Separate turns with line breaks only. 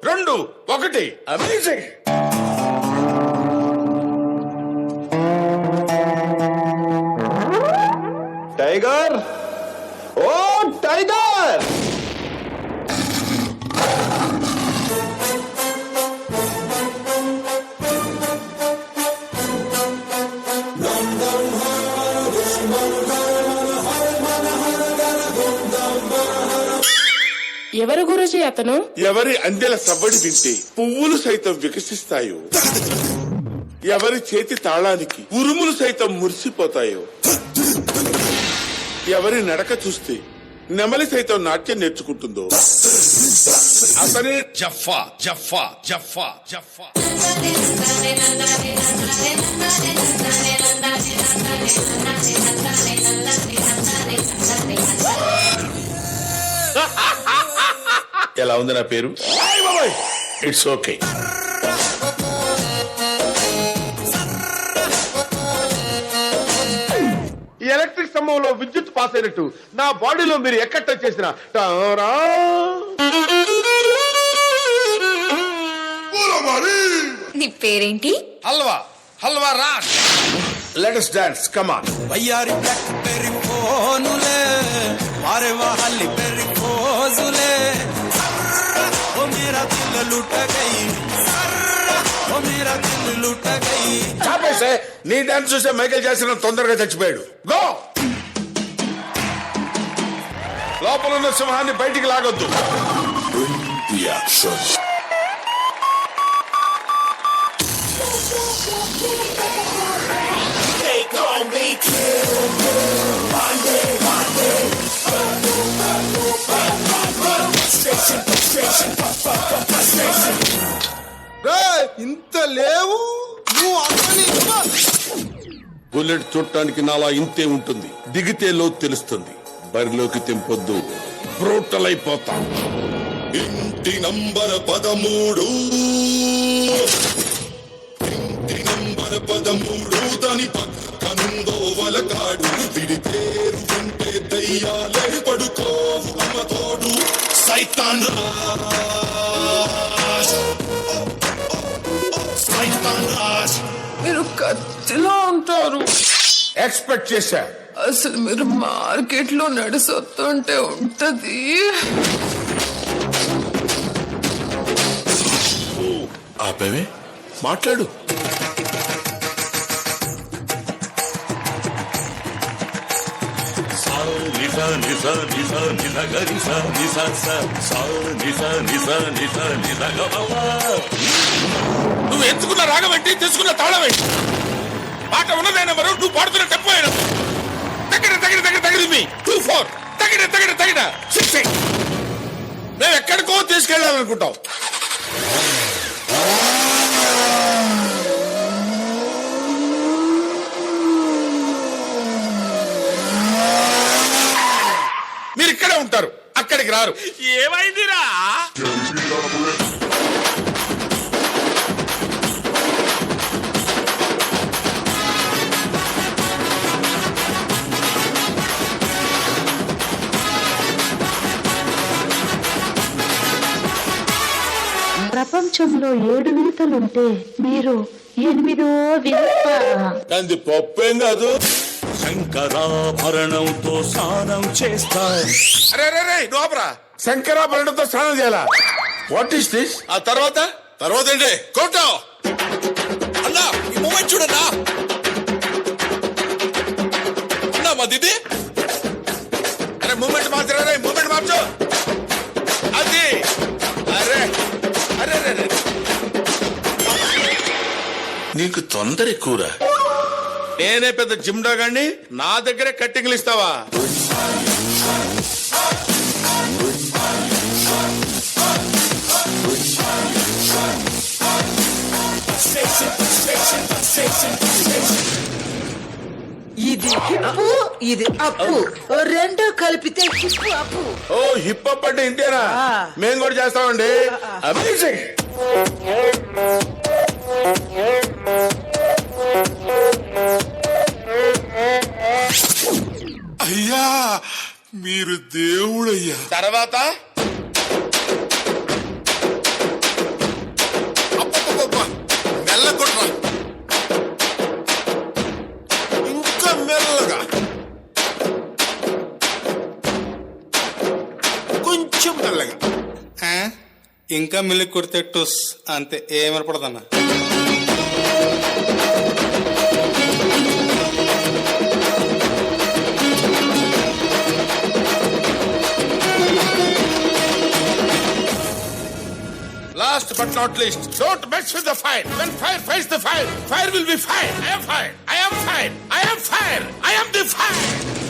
2 1 amazing.
Tiger, ఓ tiger!
ఎవరు గురుజీ అతను?
ఎవరి అందెల సవ్వడి వింటే పువ్వులు సైతం వికసిస్తాయో, ఎవరి చేతి తాళానికి ఉరుములు సైతం మురిసిపోతాయో, ఎవరి నడక చూస్తే నెమలి సైతం నాట్యం నేర్చుకుంటుందో అతనే
జఫా జఫా జఫా జఫా.
ఎలా ఉంది నా పేరు? It's okay.
ఈ ఎలక్ట్రిక్ స్తంభంలో విద్యుత్ పాస్ అయినట్టు నా బాడీలో మీరు ఎక్కడ టచ్ చేసిన
నీ పేరేంటి?
Halwa halwa Raj.
Let us dance, come on.
వయ్యారి బ్లాక్ బెర్రీ ఫోనులే వారే వాహల్లి బెర్రీ ఫోజులే ఓ మేరా దిల్ లూట గయి ఓ మేరా దిల్ లూట గయి.
చాపేసే నీ డాన్స్ చూసే మైకేల్ జాక్సన్ తొందరగా చచ్చిపోయాడు. గో, లోపల ఉన్న సింహాన్ని బయటికి లాగొద్దు.
ఇంత లేవు నువ్వు
బుల్లెట్ చుట్టానికి నాలా ఇంతే ఉంటుంది. దిగితే లోతు తెలుస్తుంది. బరిలోకి తెంపొద్దు, బ్రూటల్ అయిపోతా.
ఇంటి నంబర్ 13 ఇంటి నంబర్ 13 దాని పక్కనుందో వలకాడు విడి పేరు వింటే దయ్యాలే పడుకోవు అమ్మ తోడు సైతాన్ రాజ్ సైతాన్ రాజ్.
మీరు కత్తిలో ఉంటారు.
ఎక్స్పెక్ట్ చేశా.
అసలు మీరు మార్కెట్ లో నడిసొస్తుంటే ఉంటది.
ఆపేవే, మాట్లాడు. నువ్వు ఎంచుకున్న రాగం ఏంటి, తీసుకున్న తాళం ఏంటి? మాట ఉన్నదైన మరో నువ్వు పాడుతున్న టెంపో అయినా తగిన తగిన తగిన తగిన 2 4 తగిన తగిన తగిన 6 మేము ఎక్కడికో తీసుకెళ్ళాలనుకుంటాం. మీరు ఇక్కడే ఉంటారు, అక్కడికి రారు.
ఏమైందిరా?
ప్రపంచంలో 7 వింతలుంటే మీరు 8వ వింత.
అది పప్పేం కాదు.
శంకరాభరణంతో స్నానం చేస్తా.
అరే రే రే, నువ్వు ఆపరా. శంకరాభరణంతో స్నానం చేయాలా? What is this? ఆ తర్వాత
ఏంటి కొట్టో అన్నా, ఈ మూమెంట్ చూడన్నా. అన్నా మా దిది.
అరే మూమెంట్ మార్చరా, మూమెంట్ మార్చు. అది అరే అరే అరే, నీకు తొందర ఎక్కువరా. నేనే పెద్ద జిమ్డా గాని నా దగ్గరే కట్టింగ్లు ఇస్తావా?
ఇది హిప్పు, ఇది అప్పు, రెండు కలిపితే హిప్పు అప్పు.
ఓ హిప్ అప్ అంటే ఇంతేనా? మేము కూడా చేస్తామండి. అమేజింగ్.
అయ్యా మీరు దేవుడయ్యా.
తర్వాత అలాగే
ఇంకా మిల్లి కుడితే టుస్ అంతే ఏమరపడదన్న.
Last but not least, don't mess with the fire. When fire fights the fire, fire will be fire. I am fire. I am fire. I am fire. I am the fire.